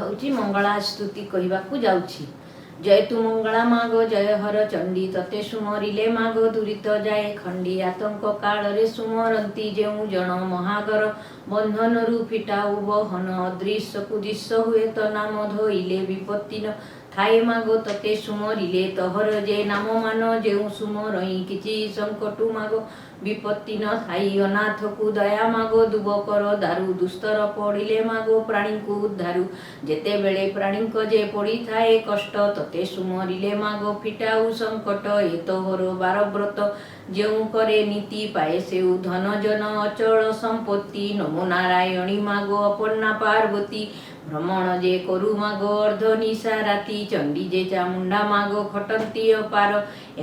हूँ मंगला स्तुति कहवाकू जाऊँगी। जय तु मंगला मागो जय हर चंडी तते सुमरिले मागो दुरीत जाए खंडी आतंक काल सुमरती जेउ जन महागर बंधन रु फिटाऊ बहन अदृश्य कुदृश्य हुए तो नाम धोइले विपत्ति न थाए मागो तते सुमरिले तहर जे नाम मान जेउ सुमरई किछि संकटु मागो विपत्ति न थाई अनाथ को दया मागो दुबकर दारु दुस्तर पड़िले मागो प्राणी को उद्धारु जेते बेले प्राणी को जे पड़ी थाए कष्ट तते सुमरिले मागो फिटाऊ संकट ए तोहर बार व्रत जेउ करे नीति पाए सेउ धन जन अचल संपत्ति नमो नारायणी मागो अपन्ना पार्वती भ्रमण जे करु मागो अर्ध निशा राति चंडी जे चामुंडा मागो खटंती अपार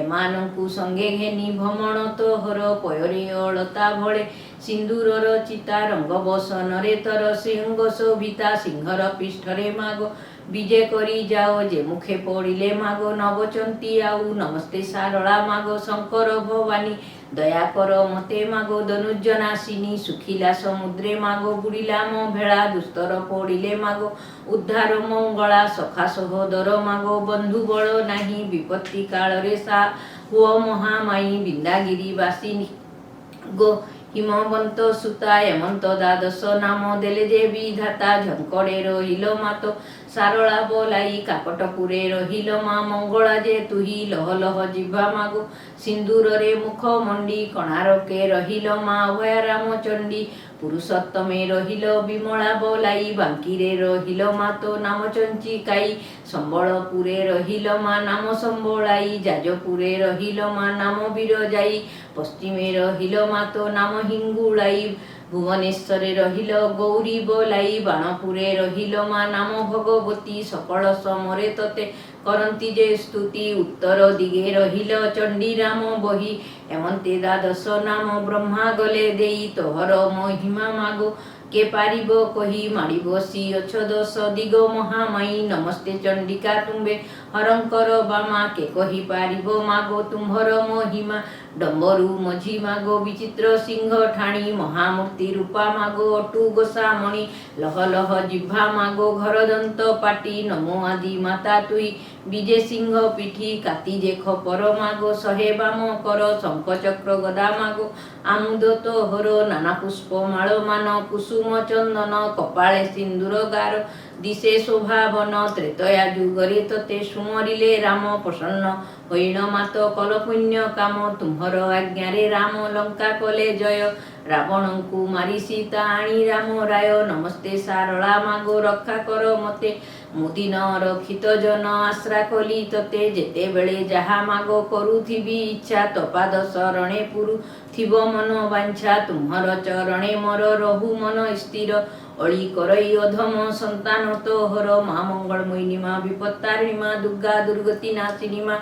एमानंकु संगे घेनी भ्रमण तोहर पयरे अलता भळे सिंदूरर चिता रंग बसनरे तर सिंह शोभिता सिंहर पृष्ठरे मागो विजय करी जाओ जे मुखे पड़िले मागो नवचंती आउ नमस्ते सारला मागो शंकर भवानी दया कर मते मागो धनुजनाशिनी सुखिला समुद्रे मागो बुड़िला मो भेड़ा दुस्तर पड़िले मागो उद्धार मंगला सखा सहोदर मागो बंधु बल नाही विपत्ति काल रे सा हुओ महामाई बिंदागिरी वासिनी गो हिमवंत सुता हेमंत द्वादश नाम देले जे विधाता झंकड़े रहिल मातो सारला बोलाई काकटपुरे रहिल मा मंगला जे तुही लह लह जिह्वा मागो सिंदूर रे मुख मंडी कणारके रहिल मा अभया रामचंडी पुरुषोत्तमे रहिल विमला बोलाई बांकीरे रहिल मा तो नाम चंचिकाई संबलपुरे रहिल मा नाम संबलाई जाजपुरे रहिल मा नाम बिरजाई पश्चिमे रहिल मा तो नाम हिंगुलाई भुवनेश्वरे रहिल गौरी बोलाई बाणपुरे रहिल मा नाम भगवती सकल समरे तते करंती जे स्तुति उत्तर दिगे रहिल चंडी राम बही एमंते द्वादश नाम ब्रह्मा गले देई तोहर महिमा मागो के पारिब कही माड़ी बसी अछ दश दिग महामाई नमस्ते चंडिका तुम्बे हरंकर बामा के कही पारिब मागो तुम्हर महिमा डम्बरु मझी मागो विचित्र सिंह ठाणी महामूर्ति रूपा मागो अटु गोसामणि लह लह जिह्वा मागो घर दंत पाटी नमो आदि माता तुई विजय सिंह पिठी काती जे खपर मागो सहे बाम कर शंख चक्र गदा मागो आमुद तोहर नाना पुष्प माଳ मान कुसुम चंदन कपाळे सिंदूर गार दिशे शोभावन त्रेतया जुगरे तते सुमरिले राम प्रसन्न होइन मात कल पुण्य काम तुम्हर आज्ञारे राम लंका कले जय रावणंकु मारी सीता आणी राम राय नमस्ते सारला मागो रक्षा कर मते मुदिन रक्षित जन आश्रा कली तते जेते बेले जहा मागो करुथिबी इच्छा तपाद शरणे पुरु थिब मन वांछा तुम्हर चरणे मोर रहु मन स्थिर अळी करई अधम संतान तोहर मा मंगल मोहिनी मा विपत्तारिणी मा दुर्गा दुर्गति नाशिनी मा